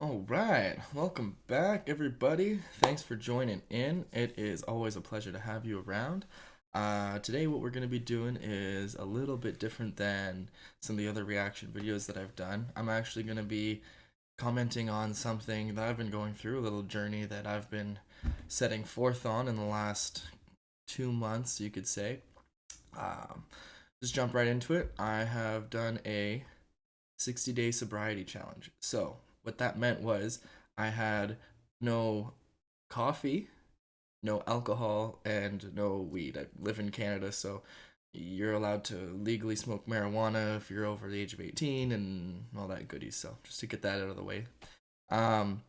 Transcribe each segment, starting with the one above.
All right, welcome back, everybody. Thanks for joining in. It is always a pleasure to have you around. Today, what we're going to be doing is a little bit different than some of the other reaction videos that I've done. I'm actually going to be commenting on something that I've been going through, a little journey that I've been setting forth on in the last 2 months, you could say. Um, just jump right into it. I have done a 60-day sobriety challenge. So, what that meant was I had no coffee, no alcohol, and no weed. I live in Canada, so you're allowed to legally smoke marijuana if you're over the age of 18 and all that goodies. So, just to get that out of the way. Um,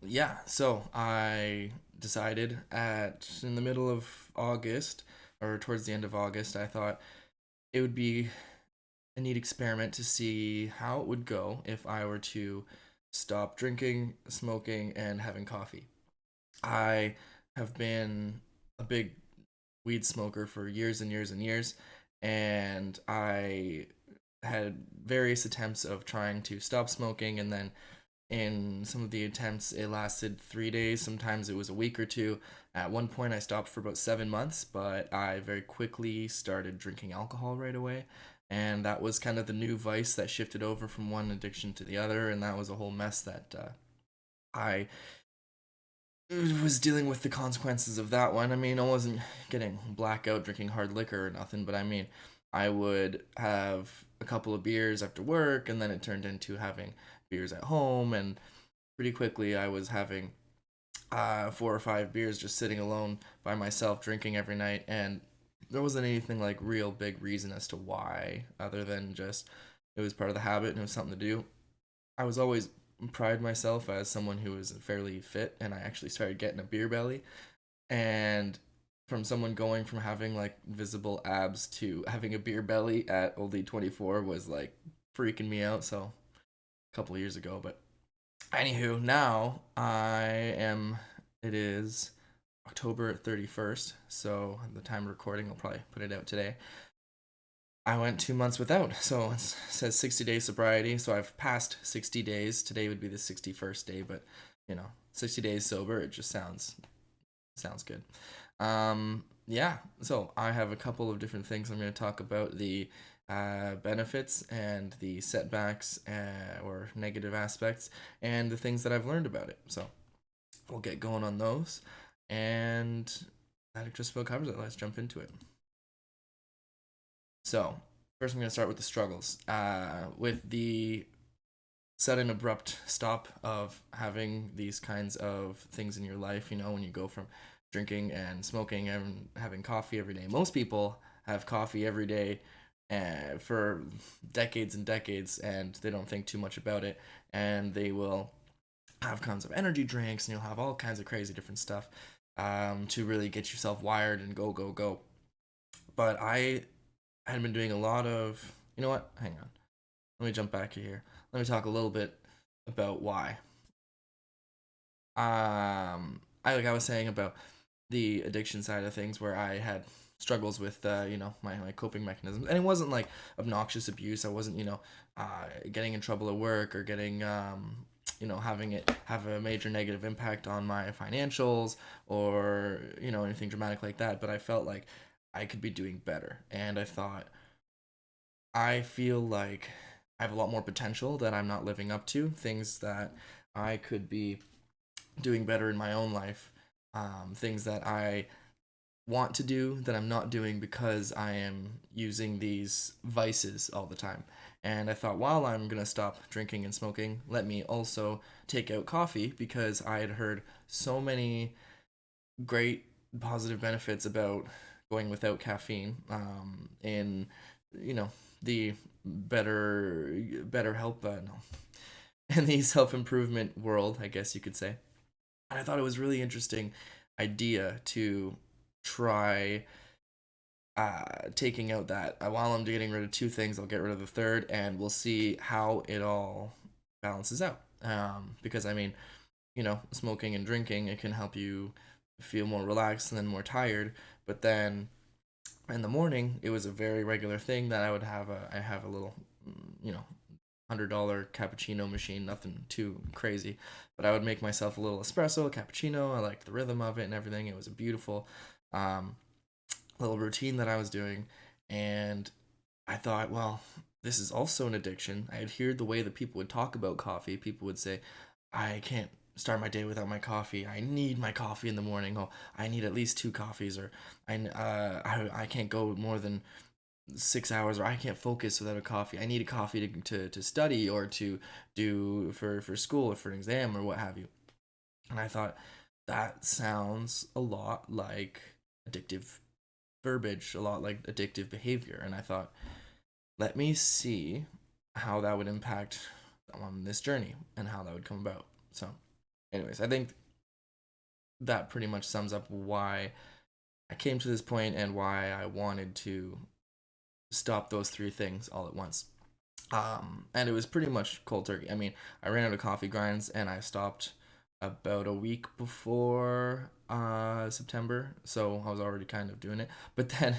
yeah, so I decided at in the middle of August or towards the end of August, I thought it would be a neat experiment to see how it would go if I were to stop drinking, smoking, and having coffee. I have been a big weed smoker for years and years and years, and I had various attempts of trying to stop smoking, and then in some of the attempts it lasted 3 days, sometimes it was a week or two. At one point I stopped for about 7 months, but I very quickly started drinking alcohol right away, and that was kind of the new vice that shifted over from one addiction to the other, and that was a whole mess that I was dealing with the consequences of that one. I mean, I wasn't getting blackout drinking hard liquor or nothing, but I mean, I would have a couple of beers after work, and then it turned into having beers at home, and pretty quickly I was having 4 or 5 beers just sitting alone by myself drinking every night, and there wasn't anything like real big reason as to why, other than just it was part of the habit and it was something to do. I was always pride myself as someone who was fairly fit, and I actually started getting a beer belly. And from someone going from having like visible abs to having a beer belly at only 24 was like freaking me out. So a couple of years ago, but anywho, now I am. It is October 31st, so at the time of recording, I'll probably put it out today. I went 2 months without. So it says 60 days sobriety. So I've passed 60 days. Today would be the 61st day, but 60 days sober, it just sounds good. Yeah. So I have a couple of different things I'm going to talk about: the benefits and the setbacks or negative aspects, and the things that I've learned about it. So we'll get going on those, and that just about covers it. Let's jump into it. So, first, I'm going to start with the struggles. With the sudden, abrupt stop of having these kinds of things in your life, when you go from drinking and smoking and having coffee every day. Most people have coffee every day for decades and decades, and they don't think too much about it. And they will have kinds of energy drinks, and you'll have all kinds of crazy different stuff to really get yourself wired and go, go, go. But I had been doing a lot of. You know what? Hang on. Let me jump back here. Let me talk a little bit about why. Like I was saying about the addiction side of things, where I had struggles with my coping mechanisms, and it wasn't like obnoxious abuse. I wasn't getting in trouble at work or getting having it have a major negative impact on my financials or anything dramatic like that. But I felt like I could be doing better, and I thought I feel like I have a lot more potential that I'm not living up to, things that I could be doing better in my own life, things that I want to do that I'm not doing because I am using these vices all the time. And I thought, while I'm going to stop drinking and smoking, let me also take out coffee, because I had heard so many great positive benefits about going without caffeine in you know the better help no in the self improvement world, I guess you could say. And I thought it was really interesting idea to try taking out that while I'm getting rid of two things, I'll get rid of the third, and we'll see how it all balances out. Because I mean, smoking and drinking, it can help you feel more relaxed and then more tired. But then in the morning, it was a very regular thing that I have a little, you know, $100 cappuccino machine, nothing too crazy. But I would make myself a little espresso, cappuccino. I liked the rhythm of it and everything. It was a beautiful um, little routine that I was doing. And I thought, well, this is also an addiction. I had heard the way that people would talk about coffee. People would say, I can't start my day without my coffee. I need my coffee in the morning. Oh, I need at least two coffees, or I can't go more than 6 hours, or I can't focus without a coffee. I need a coffee to study or to do for school or for an exam or what have you. And I thought that sounds a lot like addictive verbiage, a lot like addictive behavior. And I thought, let me see how that would impact on this journey and how that would come about. So, anyways, I think that pretty much sums up why I came to this point and why I wanted to stop those three things all at once. And it was pretty much cold turkey. I mean, I ran out of coffee grinds and I stopped about a week before September, so I was already kind of doing it. But then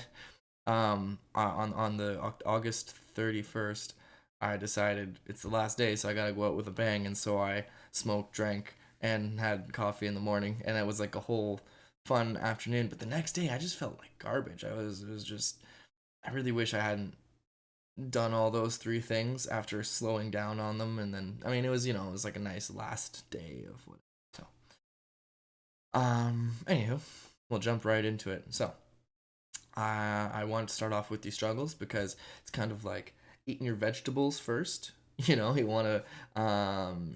on the August 31st, I decided it's the last day, so I gotta go out with a bang, and so I smoked, drank, and had coffee in the morning, and it was like a whole fun afternoon. But the next day, I just felt like garbage. It was just, I really wish I hadn't done all those three things after slowing down on them, and then I mean, it was, it was like a nice last day of what. So, anywho, we'll jump right into it. So, I want to start off with these struggles because it's kind of like eating your vegetables first. You want to,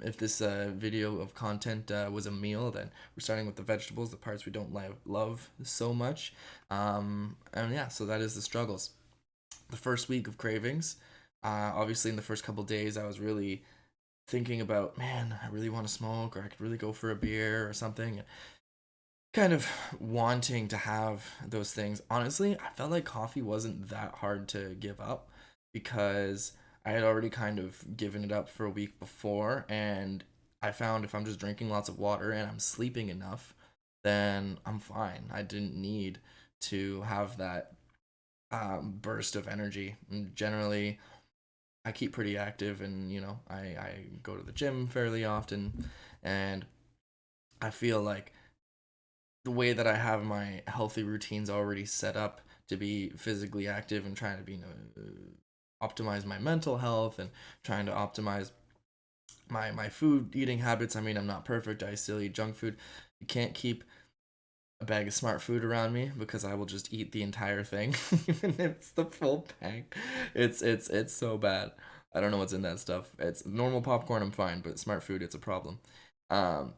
if this video of content was a meal, then we're starting with the vegetables, the parts we don't love so much. And yeah, so that is the struggles. The first week of cravings, obviously, in the first couple days, I was really thinking about, man, I really want to smoke, or I could really go for a beer or something. Kind of wanting to have those things. Honestly, I felt like coffee wasn't that hard to give up because I had already kind of given it up for a week before, and I found if I'm just drinking lots of water and I'm sleeping enough, then I'm fine. I didn't need to have that burst of energy. And generally, I keep pretty active, and I go to the gym fairly often, and I feel like the way that I have my healthy routines already set up to be physically active and trying to be optimize my mental health and trying to optimize my food eating habits. I mean, I'm not perfect. I still eat junk food. You can't keep a bag of smart food around me because I will just eat the entire thing, even if it's the full bag. It's so bad. I don't know what's in that stuff. It's normal popcorn, I'm fine, but smart food, it's a problem.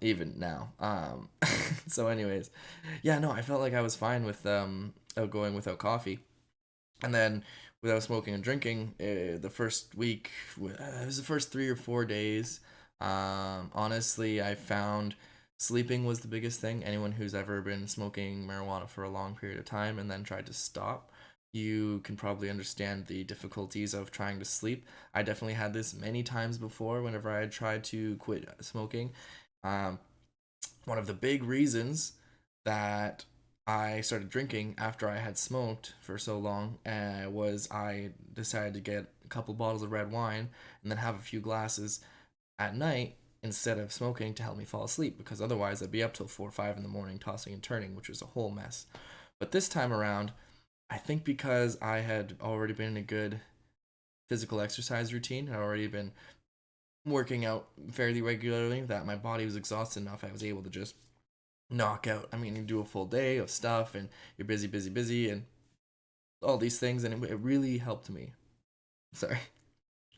Even now. So anyways, yeah, no, I felt like I was fine with going without coffee, and then without smoking and drinking. The first week, it was the first 3 or 4 days. Honestly, I found sleeping was the biggest thing. Anyone who's ever been smoking marijuana for a long period of time and then tried to stop, you can probably understand the difficulties of trying to sleep. I definitely had this many times before whenever I had tried to quit smoking. Um, One of the big reasons that I started drinking after I had smoked for so long was I decided to get a couple bottles of red wine and then have a few glasses at night instead of smoking to help me fall asleep, because otherwise I'd be up till 4 or 5 in the morning tossing and turning, which was a whole mess. But this time around, I think because I had already been in a good physical exercise routine, had already been working out fairly regularly, that my body was exhausted enough, I was able to just knock out. I mean, you do a full day of stuff and you're busy, busy, busy, and all these things, and it really helped me. Sorry.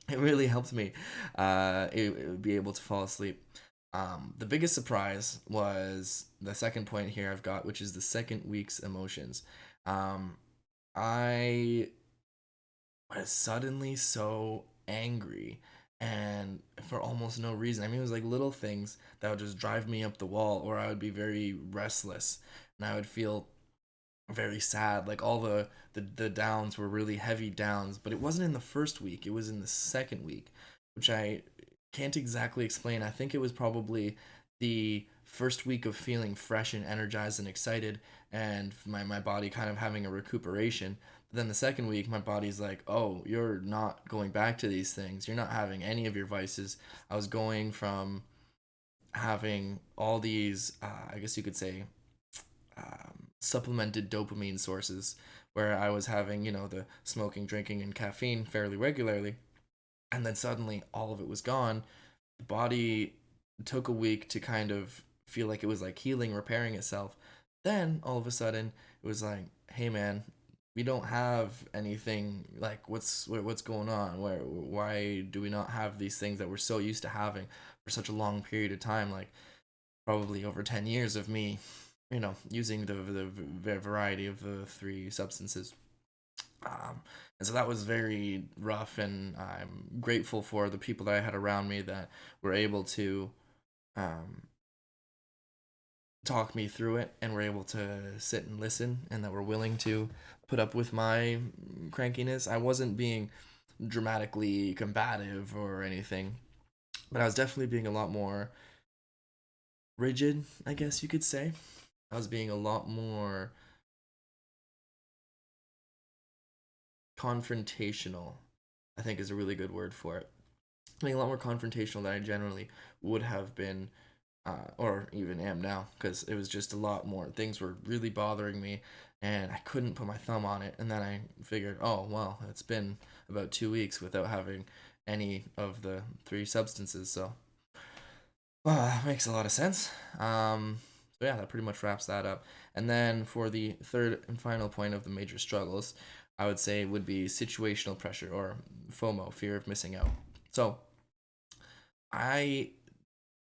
It really helped me it would be able to fall asleep. The biggest surprise was the second point here I've got, which is the second week's emotions. Um, I was suddenly so angry, and for almost no reason. I mean, it was like little things that would just drive me up the wall, or I would be very restless and I would feel very sad. Like all the downs were really heavy downs, but it wasn't in the first week, it was in the second week, which I can't exactly explain. I think it was probably the first week of feeling fresh and energized and excited, and my body kind of having a recuperation. Then the second week, my body's like, oh, you're not going back to these things. You're not having any of your vices. I was going from having all these, I guess you could say, supplemented dopamine sources, where I was having, the smoking, drinking, and caffeine fairly regularly. And then suddenly all of it was gone. The body took a week to kind of feel like it was like healing, repairing itself. Then all of a sudden it was like, hey man, we don't have anything, like what's going on? Why do we not have these things that we're so used to having for such a long period of time, like probably over 10 years of me, using the variety of the three substances. And so that was very rough, and I'm grateful for the people that I had around me that were able to um, talk me through it and were able to sit and listen, and that were willing to put up with my crankiness. I wasn't being dramatically combative or anything, but I was definitely being a lot more rigid, I guess you could say. I was being a lot more confrontational, I think is a really good word for it. Being a lot more confrontational than I generally would have been, or even am now, because it was just a lot more. Things were really bothering me, and I couldn't put my thumb on it. And then I figured, oh, well, it's been about 2 weeks without having any of the three substances, so well, that makes a lot of sense. So yeah, that pretty much wraps that up. And then for the third and final point of the major struggles, I would say would be situational pressure, or FOMO, fear of missing out. So I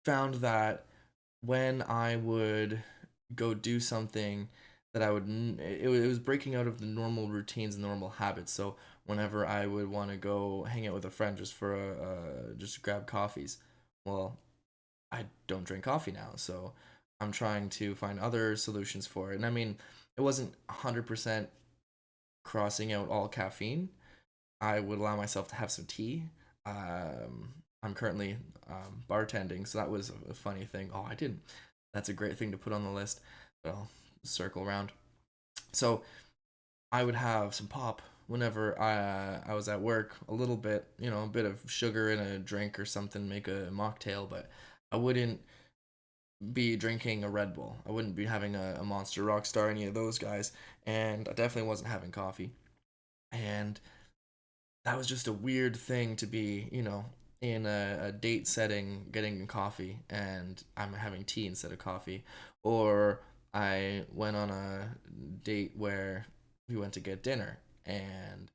found that when I would go do something that it was breaking out of the normal routines and normal habits. So whenever I would want to go hang out with a friend just for just to grab coffees, well, I don't drink coffee now, so I'm trying to find other solutions for it. And I mean, it wasn't 100% crossing out all caffeine. I would allow myself to have some tea. I'm currently bartending, so that was a funny thing. Oh, I didn't. That's a great thing to put on the list. But I'll circle around. So I would have some pop whenever I was at work. A little bit, a bit of sugar in a drink or something, make a mocktail. But I wouldn't be drinking a Red Bull. I wouldn't be having a Monster, Rockstar, any of those guys. And I definitely wasn't having coffee. And that was just a weird thing to be, in a date setting, getting coffee, and I'm having tea instead of coffee. Or I went on a date where we went to get dinner. And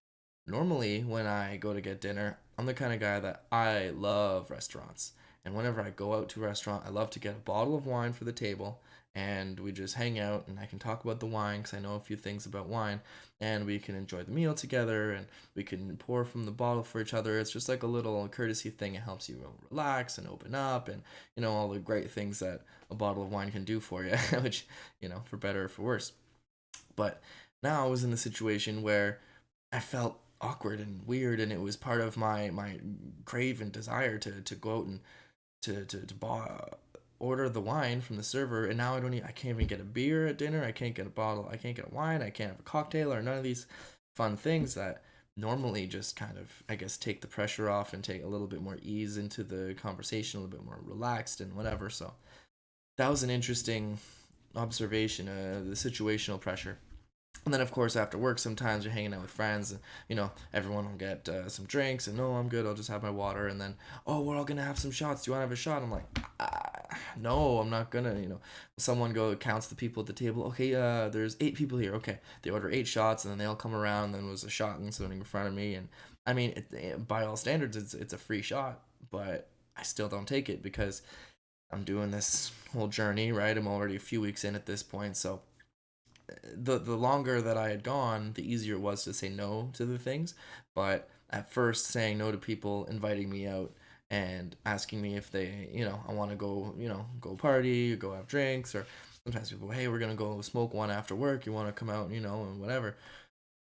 normally, when I go to get dinner, I'm the kind of guy that I love restaurants. And whenever I go out to a restaurant, I love to get a bottle of wine for the table, and we just hang out, and I can talk about the wine because I know a few things about wine, and we can enjoy the meal together, and we can pour from the bottle for each other. It's just like a little courtesy thing. It helps you relax and open up, and all the great things that a bottle of wine can do for you, which, for better or for worse. But now I was in the situation where I felt awkward and weird, and it was part of my crave and desire to go out and order the wine from the server, and now I can't even get a beer at dinner. I can't get a bottle. I can't get a wine. I can't have a cocktail or none of these fun things that normally just kind of, I guess, take the pressure off and take a little bit more ease into the conversation, a little bit more relaxed and whatever. So that was an interesting observation, the situational pressure. And then, of course, after work, sometimes you're hanging out with friends, and everyone will get some drinks, and no, I'm good. I'll just have my water. And then, oh, we're all gonna have some shots. Do you want to have a shot? I'm like, no, I'm not gonna. Someone counts the people at the table. Okay, there's 8 people here. Okay, they order 8 shots, and then they all come around. And then there was a shot and something in front of me, and I mean, by all standards, it's a free shot, but I still don't take it because I'm doing this whole journey, right? I'm already a few weeks in at this point, so the longer that I had gone, the easier it was to say no to the things. But at first, saying no to people inviting me out and asking me if they, I want to go, go party, go have drinks, or sometimes people, hey, we're gonna go smoke one after work. You want to come out, and whatever.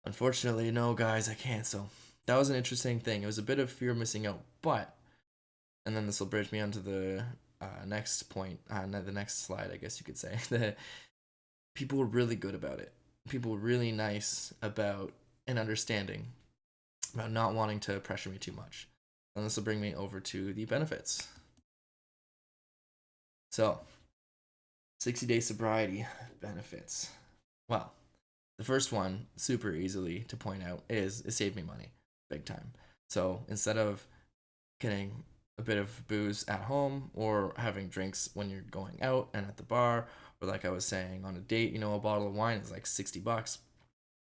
Unfortunately, no, guys, I can't. So that was an interesting thing. It was a bit of fear of missing out, but and then this will bridge me onto the next point, the next slide, I guess you could say. The people were really good about it. People were really nice about and understanding about not wanting to pressure me too much. And this will bring me over to the benefits. So, 60-day sobriety benefits. Well, the first one, super easily to point out, is it saved me money big time. So instead of getting a bit of booze at home or having drinks when you're going out and at the bar, or like I was saying on a date, a bottle of wine is like $60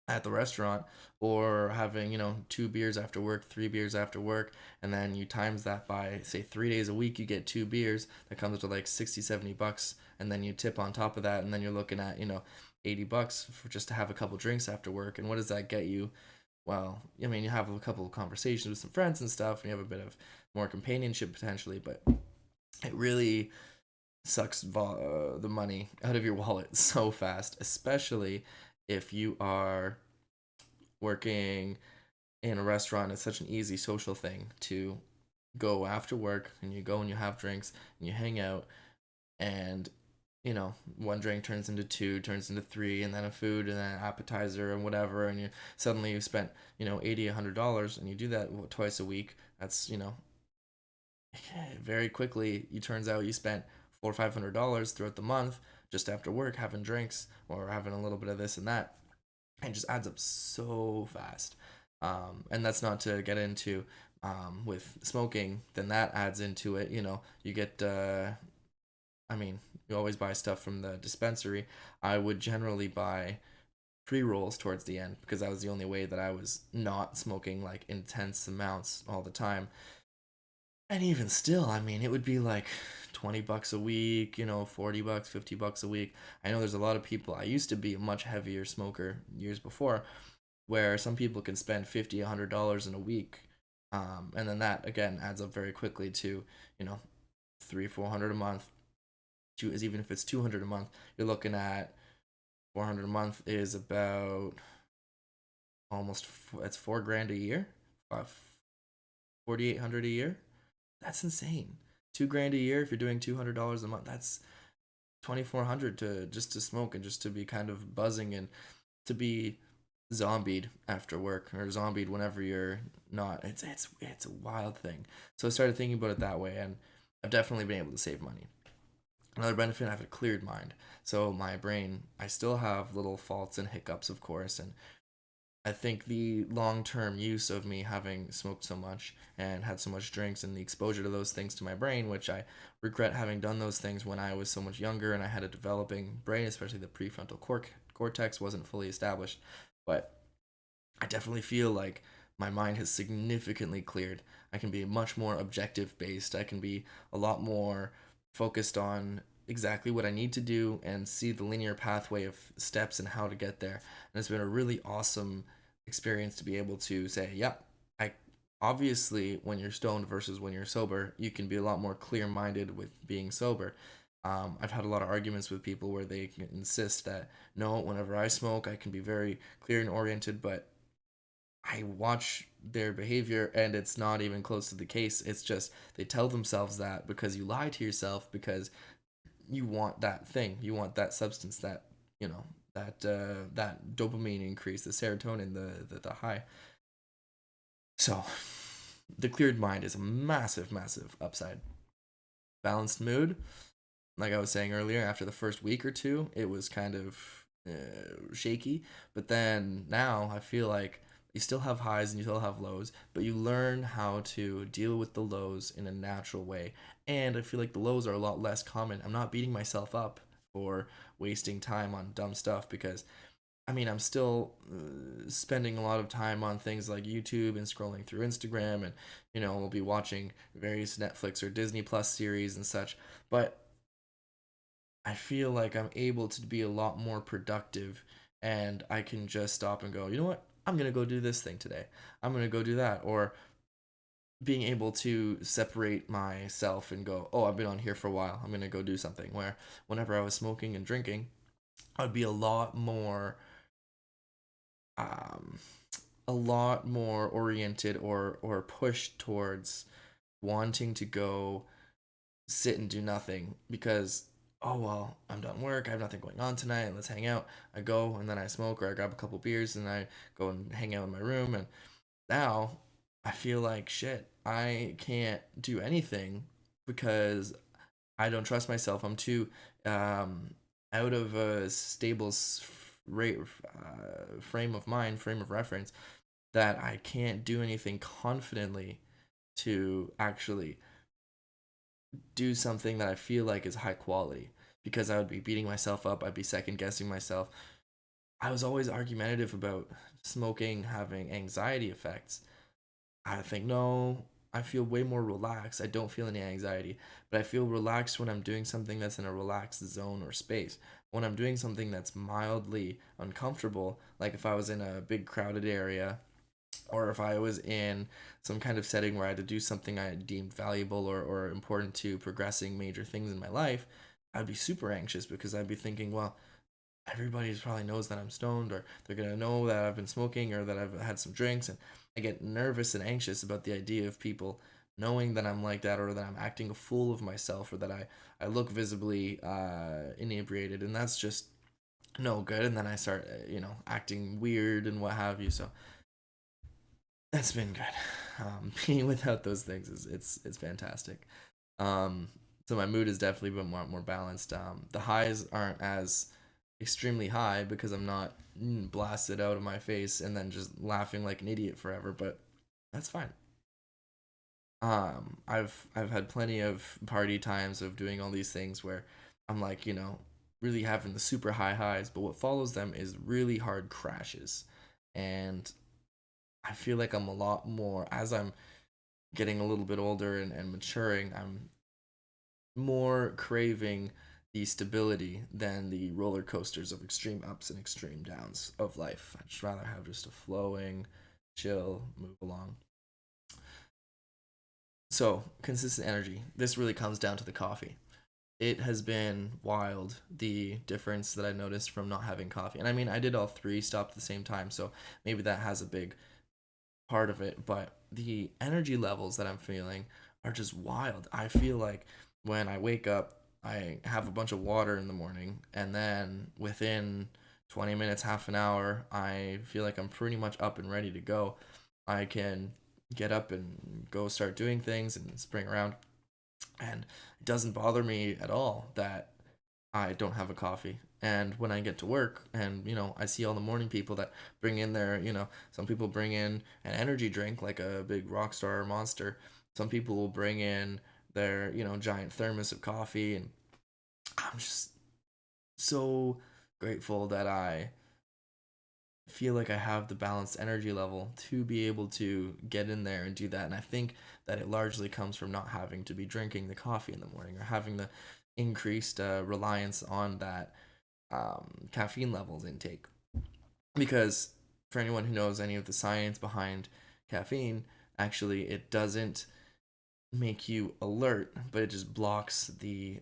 at the restaurant, or having, two beers after work, three beers after work, and then you times that by, say, 3 days a week, you get two beers, that comes to like 60, $70, and then you tip on top of that, and then you're looking at, $80 for just to have a couple drinks after work. And what does that get you? Well, I mean, you have a couple of conversations with some friends and stuff, and you have a bit of more companionship potentially, but it really sucks the money out of your wallet so fast, especially if you are working in a restaurant. It's such an easy social thing to go after work, and you go and you have drinks and you hang out, and one drink turns into two, turns into three, and then a food, and then an appetizer, and whatever, and you spent $80, $100, and you do that twice a week. That's very quickly, it turns out you spent $400 or $500 throughout the month just after work having drinks or having a little bit of this and that. It just adds up so fast. And that's not to get into with smoking, then that adds into it. You get, I mean, you always buy stuff from the dispensary. I would generally buy pre rolls towards the end because that was the only way that I was not smoking like intense amounts all the time. And even still, I mean, it would be like $20 a week, $40, $50 a week. I know there's a lot of people. I used to be a much heavier smoker years before, where some people can spend $50, $100 in a week. And then that again adds up very quickly to, you know, 300, 400 a month. Even if it's 200 a month, you're looking at 400 a month is about almost, that's 4 grand a year, 4,800 a year. That's insane. 2 grand a year if you're doing $200 a month. That's 2,400 to just to smoke and just to be kind of buzzing and to be zombied after work or zombied whenever you're not. It's a wild thing. So I started thinking about it that way, and I've definitely been able to save money. Another benefit, I have a cleared mind. So my brain, I still have little faults and hiccups, of course, and I think the long term use of me having smoked so much and had so much drinks and the exposure to those things to my brain, which I regret having done those things when I was so much younger and I had a developing brain, especially the prefrontal cortex wasn't fully established. But I definitely feel like my mind has significantly cleared. I can be much more objective based. I can be a lot more focused on exactly what I need to do and see the linear pathway of steps and how to get there. And it's been a really awesome experience to be able to say, yep, I obviously when you're stoned versus when you're sober, you can be a lot more clear minded with being sober. I've had a lot of arguments with people where they insist that no, whenever I smoke, I can be very clear and oriented, but I watch their behavior and it's not even close to the case. It's just they tell themselves that because you lie to yourself because you want that thing, you want that substance, that that dopamine increase, the serotonin, the high. So the cleared mind is a massive, massive upside. Balanced mood, like I was saying earlier, after the first week or two, it was kind of shaky. But then now I feel like you still have highs and you still have lows, but you learn how to deal with the lows in a natural way. And I feel like the lows are a lot less common. I'm not beating myself up for wasting time on dumb stuff because I mean, I'm still spending a lot of time on things like YouTube and scrolling through Instagram, and we'll be watching various Netflix or Disney Plus series and such. But I feel like I'm able to be a lot more productive, and I can just stop and go, you know what? I'm gonna go do this thing today. I'm gonna go do that, or being able to separate myself and go, oh, I've been on here for a while. I'm gonna go do something. Where whenever I was smoking and drinking, I'd be um, a lot more oriented or pushed towards wanting to go sit and do nothing because oh well, I'm done work, I have nothing going on tonight, let's hang out. I go and then I smoke or I grab a couple beers and I go and hang out in my room. And now I feel like shit. I can't do anything because I don't trust myself. I'm too um, out of a stable rate frame of mind, frame of reference, that I can't do anything confidently to actually do something that I feel like is high quality, because I would be beating myself up. I'd be second guessing myself. I was always argumentative about smoking having anxiety effects. I think no, I feel way more relaxed. I don't feel any anxiety, but I feel relaxed when I'm doing something that's in a relaxed zone or space. When I'm doing something that's mildly uncomfortable, like if I was in a big crowded area, or if I was in some kind of setting where I had to do something I deemed valuable or important to progressing major things in my life, I'd be super anxious because I'd be thinking, well, everybody probably knows that I'm stoned, or they're gonna know that I've been smoking or that I've had some drinks, and I get nervous and anxious about the idea of people knowing that I'm like that, or that I'm acting a fool of myself, or that I look visibly inebriated, and that's just no good. And then I start, acting weird and what have you. So that's been good. Being without those things is it's fantastic. Um, so my mood has definitely been more balanced. The highs aren't as extremely high because I'm not blasted out of my face and then just laughing like an idiot forever, but that's fine. I've had plenty of party times of doing all these things where I'm like, really having the super high highs, but what follows them is really hard crashes. And I feel like I'm a lot more, as I'm getting a little bit older and maturing, I'm more craving the stability than the roller coasters of extreme ups and extreme downs of life. I'd just rather have just a flowing, chill, move along. So, consistent energy. This really comes down to the coffee. It has been wild, the difference that I noticed from not having coffee. And I mean, I did all three stop at the same time, so maybe that has a big part of it, but the energy levels that I'm feeling are just wild. I feel like when I wake up, I have a bunch of water in the morning, and then within 20 minutes, half an hour, I feel like I'm pretty much up and ready to go. I can get up and go start doing things and spring around, and it doesn't bother me at all that I don't have a coffee. And when I get to work and, I see all the morning people that bring in their, some people bring in an energy drink like a big Rockstar or Monster. Some people will bring in their, giant thermos of coffee. And I'm just so grateful that I feel like I have the balanced energy level to be able to get in there and do that. And I think that it largely comes from not having to be drinking the coffee in the morning or having the increased reliance on that caffeine levels intake. Because for anyone who knows any of the science behind caffeine, actually, it doesn't make you alert, but it just blocks the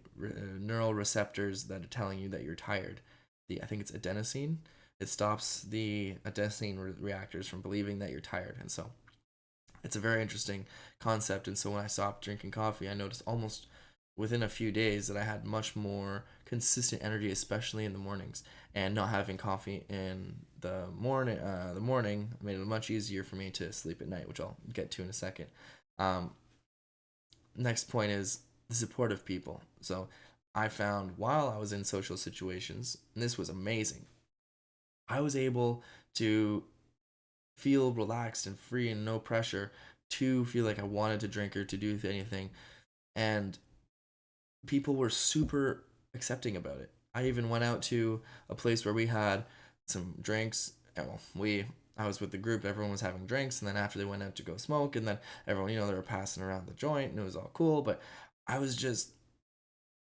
neural receptors that are telling you that you're tired. I think it's adenosine. It stops the adenosine reactors from believing that you're tired, and so it's a very interesting concept. And so when I stopped drinking coffee, I noticed almost within a few days that I had much more consistent energy, especially in the mornings. And not having coffee in the morning made it much easier for me to sleep at night, which I'll get to in a second. Um, Next point is the support of people. So I found while I was in social situations, and this was amazing, I was able to feel relaxed and free and no pressure to feel like I wanted to drink or to do anything. And people were super accepting about it. I even went out to a place where we had some drinks. Well, I was with the group, everyone was having drinks, and then after they went out to go smoke, and then everyone, they were passing around the joint, and it was all cool. But I was just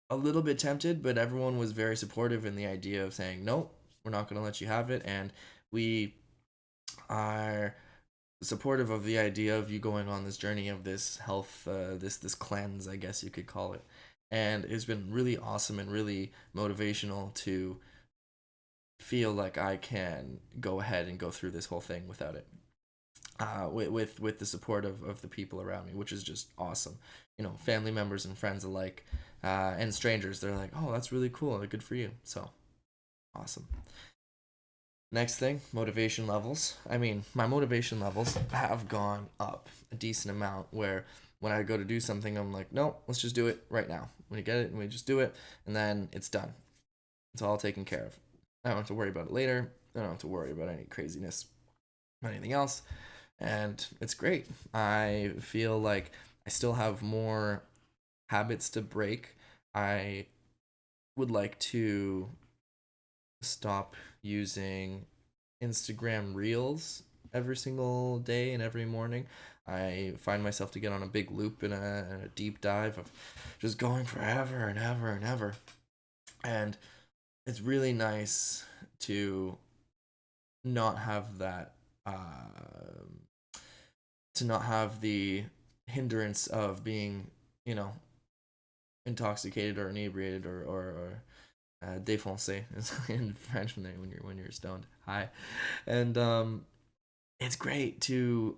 a little bit tempted, but everyone was very supportive in the idea of saying, nope, we're not going to let you have it. And we are supportive of the idea of you going on this journey of this health, this cleanse, I guess you could call it. And it's been really awesome and really motivational to feel like I can go ahead and go through this whole thing without it. with the support of the people around me, which is just awesome. You know, family members and friends alike, and strangers. They're like, "Oh, that's really cool. Good for you." So awesome. Next thing, motivation levels. I mean, my motivation levels have gone up a decent amount. Where when I go to do something, I'm like, no, let's just do it right now. We get it, and we just do it, and then it's done. It's all taken care of. I don't have to worry about it later. I don't have to worry about any craziness or anything else. And it's great. I feel like I still have more habits to break. I would like to stop using Instagram Reels every single day and every morning. I find myself to get on a big loop and a deep dive of just going forever and ever and ever. And it's really nice to not have that, to not have the hindrance of being, you know, intoxicated or inebriated or défoncé in French when you're stoned high, and it's great to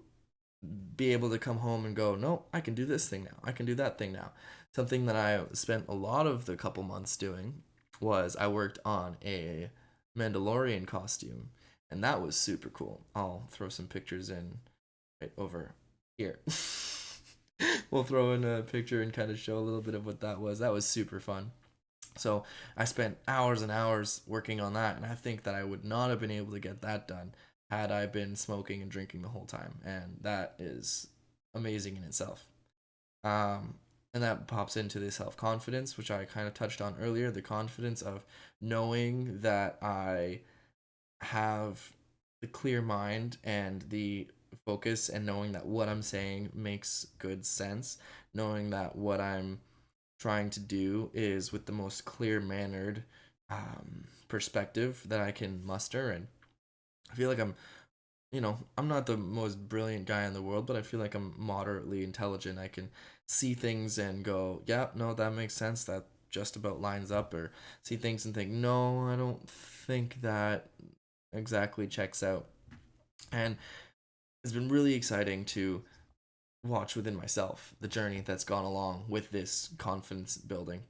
be able to come home and go, no, I can do this thing now, I can do that thing now. Something that I spent a lot of the couple months doing was I worked on a Mandalorian costume, and that was super cool. I'll throw some pictures in right over here. We'll throw in a picture and kind of show a little bit of what that was. That was super fun. So I spent hours and hours working on that, and I think that I would not have been able to get that done had I been smoking and drinking the whole time, and that is amazing in itself. Um, and that pops into the self confidence, which I kind of touched on earlier. The confidence of knowing that I have the clear mind and the focus, and knowing that what I'm saying makes good sense, knowing that what I'm trying to do is with the most clear mannered perspective that I can muster. And I feel like I'm not the most brilliant guy in the world, but I feel like I'm moderately intelligent. I can see things and go, yeah, no, that makes sense. That just about lines up. Or see things and think, no, I don't think that exactly checks out. And it's been really exciting to watch within myself the journey that's gone along with this confidence building.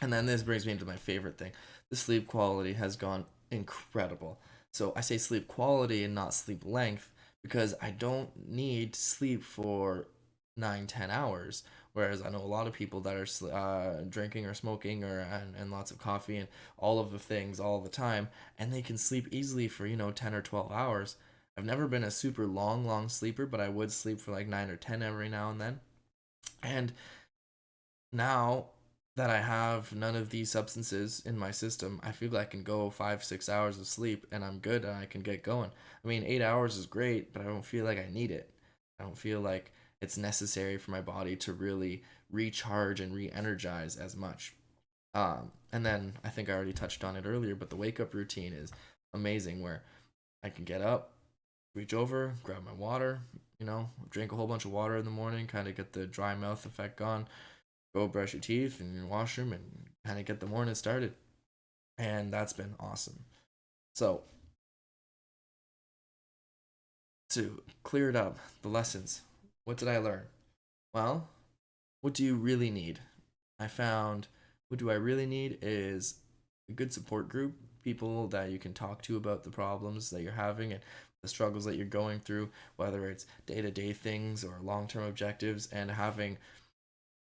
And then this brings me into my favorite thing. The sleep quality has gone incredible. So I say sleep quality and not sleep length because I don't need to sleep for 9, 10 hours. Whereas I know a lot of people that are drinking or smoking and lots of coffee and all of the things all the time, and they can sleep easily for 10 or 12 hours. I've never been a super long sleeper, but I would sleep for like 9 or 10 every now and then. And now that I have none of these substances in my system, I feel like I can go 5, 6 hours of sleep and I'm good and I can get going. I mean, 8 hours is great, but I don't feel like I need it. I don't feel like it's necessary for my body to really recharge and re energize as much. And then I think I already touched on it earlier, but the wake up routine is amazing where I can get up, reach over, grab my water, drink a whole bunch of water in the morning, kind of get the dry mouth effect gone, go brush your teeth in your washroom and kind of get the morning started. And that's been awesome. So, to clear it up, the lessons. What did I learn? Well, what do you really need? I found what do I really need is a good support group, people that you can talk to about the problems that you're having and the struggles that you're going through, whether it's day to day things or long term objectives, and having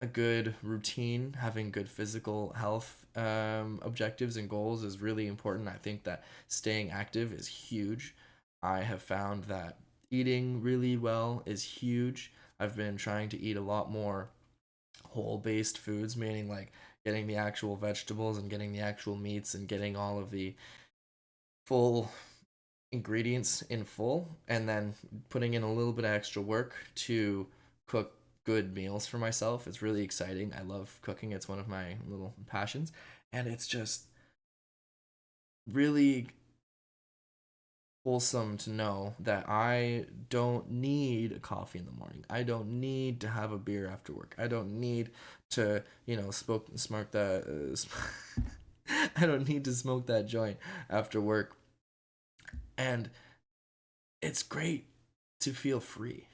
a good routine, having good physical health objectives and goals is really important. I think that staying active is huge. I have found that eating really well is huge. I've been trying to eat a lot more whole based foods, meaning like getting the actual vegetables and getting the actual meats and getting all of the full ingredients in full, and then putting in a little bit of extra work to cook good meals for myself. It's really exciting. I love cooking. It's one of my little passions, and it's just really wholesome to know that I don't need a coffee in the morning. I don't need to have a beer after work. I don't need to, smoke that. I don't need to smoke that joint after work. And it's great to feel free.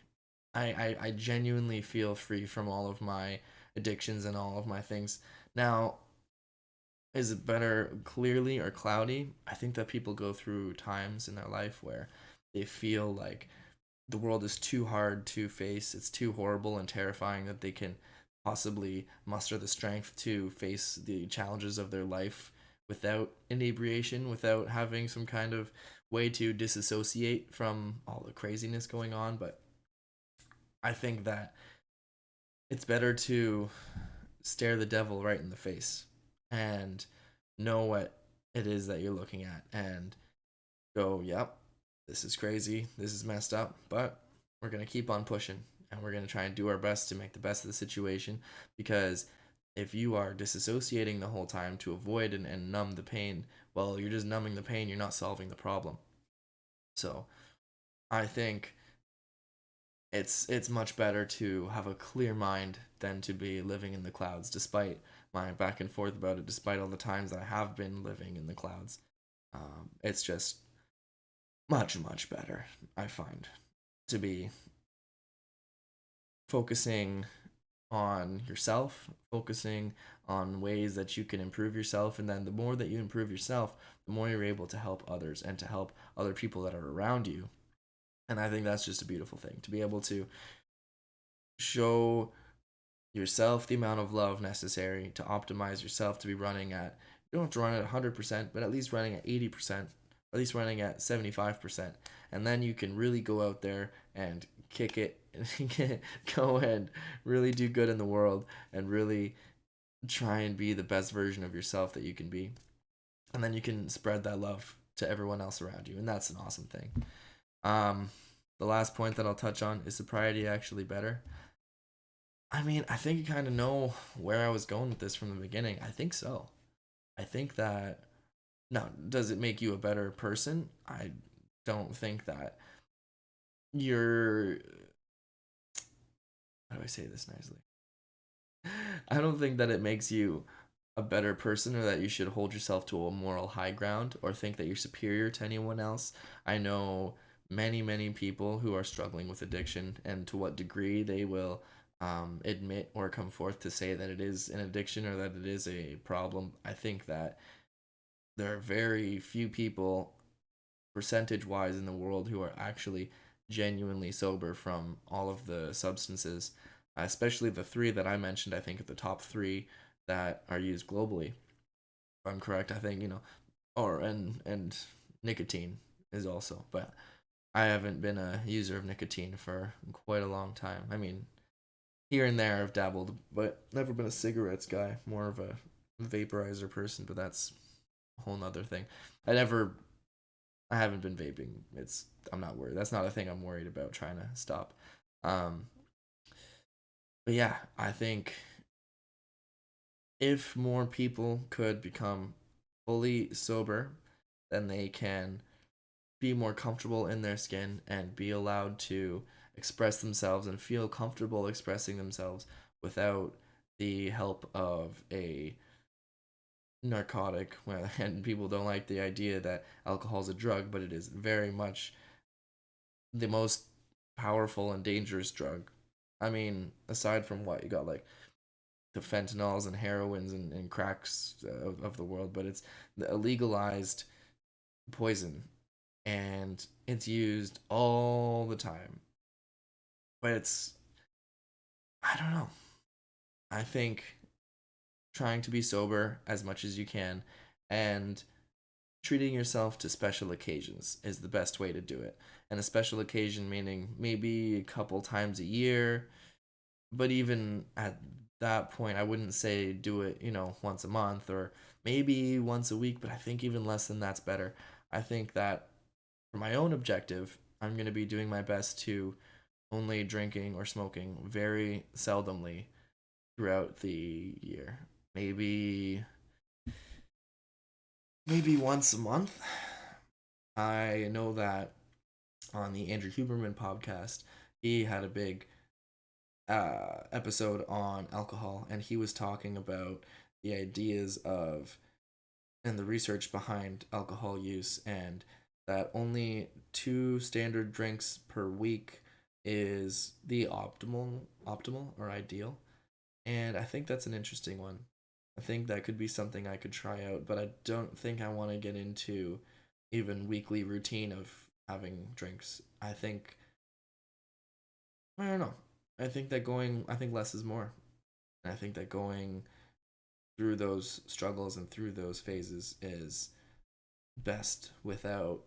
I genuinely feel free from all of my addictions and all of my things. Now, is it better clearly or cloudy? I think that people go through times in their life where they feel like the world is too hard to face, it's too horrible and terrifying that they can possibly muster the strength to face the challenges of their life without inebriation, without having some kind of way to disassociate from all the craziness going on. But I think that it's better to stare the devil right in the face and know what it is that you're looking at and go, yep, this is crazy, this is messed up, but we're going to keep on pushing and we're going to try and do our best to make the best of the situation. Because if you are disassociating the whole time to avoid and numb the pain, well, you're just numbing the pain, you're not solving the problem. So I think it's much better to have a clear mind than to be living in the clouds, despite my back and forth about it, despite all the times that I have been living in the clouds. It's just much better, I find, to be focusing on yourself, focusing on ways that you can improve yourself. And then the more that you improve yourself, the more you're able to help others and to help other people that are around you. And I think that's just a beautiful thing to be able to show yourself the amount of love necessary to optimize yourself to be running at, you don't have to run at 100%, but at least running at 80%, at least running at 75%. And then you can really go out there and kick it and go and really do good in the world and really try and be the best version of yourself that you can be. And then you can spread that love to everyone else around you. And that's an awesome thing. Um, the last point that I'll touch on is sobriety actually better? I mean, I think you kind of know where I was going with this from the beginning. I think so. I think that now, does it make you a better person? I don't think that you're, how do I say this nicely? I don't think that it makes you a better person or that you should hold yourself to a moral high ground or think that you're superior to anyone else. I know many people who are struggling with addiction and to what degree they will admit or come forth to say that it is an addiction or that it is a problem. I think that there are very few people, percentage wise, in the world who are actually genuinely sober from all of the substances, especially the three that I mentioned. I think at the top three that are used globally. If I'm correct, I think or and nicotine is also, but I haven't been a user of nicotine for quite a long time. I mean, here and there I've dabbled, but never been a cigarettes guy. More of a vaporizer person, but that's a whole nother thing. I haven't been vaping. I'm not worried. That's not a thing I'm worried about trying to stop. Um, but yeah, I think if more people could become fully sober, then they can be more comfortable in their skin and be allowed to express themselves and feel comfortable expressing themselves without the help of a narcotic. Well, and people don't like the idea that alcohol is a drug, but it is very much the most powerful and dangerous drug. I mean, aside from what you got, like the fentanyls and heroines and cracks of the world, but it's the legalized poison and it's used all the time. But I don't know. I think trying to be sober as much as you can and treating yourself to special occasions is the best way to do it. And a special occasion meaning maybe a couple times a year, but even at that point, I wouldn't say do it, once a month or maybe once a week, but I think even less than that's better. I think that for my own objective, I'm going to be doing my best to only drinking or smoking very seldomly throughout the year. Maybe once a month. I know that on the Andrew Huberman podcast, he had a big episode on alcohol, and he was talking about the ideas of and the research behind alcohol use and that only two standard drinks per week is the optimal or ideal. And I think that's an interesting one. I think that could be something I could try out, but I don't think I want to get into even weekly routine of having drinks. I don't know. I think less is more. And I think that going through those struggles and through those phases is best without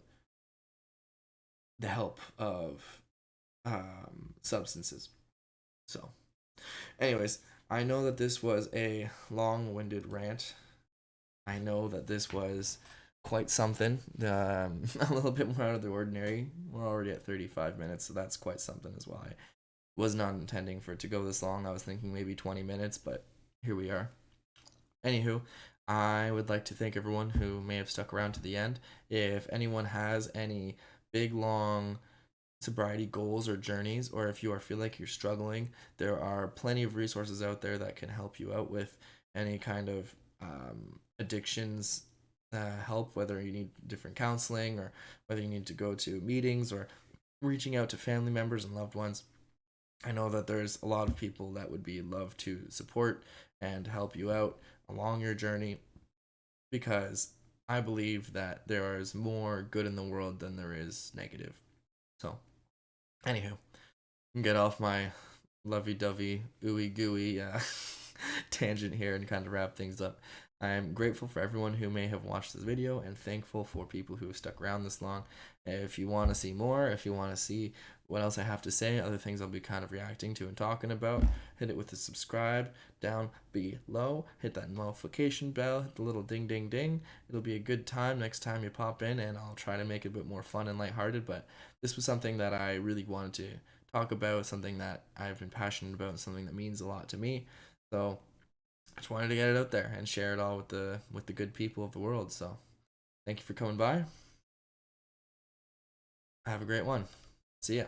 the help of substances. So, anyways, I know that this was a long winded rant. I know that this was quite something, a little bit more out of the ordinary. We're already at 35 minutes, so that's quite something as well. I was not intending for it to go this long. I was thinking maybe 20 minutes, but here we are. Anywho, I would like to thank everyone who may have stuck around to the end. If anyone has any big, long sobriety goals or journeys, or if you are feel like you're struggling, there are plenty of resources out there that can help you out with any kind of addictions help, whether you need different counseling or whether you need to go to meetings or reaching out to family members and loved ones. I know that there's a lot of people that would be love to support and help you out along your journey, because I believe that there is more good in the world than there is negative. So, anywho, get off my lovey-dovey, ooey-gooey tangent here and kind of wrap things up. I'm grateful for everyone who may have watched this video and thankful for people who have stuck around this long. If you want to see more, if you want to see what else I have to say, other things I'll be kind of reacting to and talking about, hit it with the subscribe down below. Hit that notification bell, hit the little ding ding ding. It'll be a good time next time you pop in, and I'll try to make it a bit more fun and lighthearted. But this was something that I really wanted to talk about, something that I've been passionate about, and something that means a lot to me. So I just wanted to get it out there and share it all with the good people of the world. So thank you for coming by. Have a great one. See ya.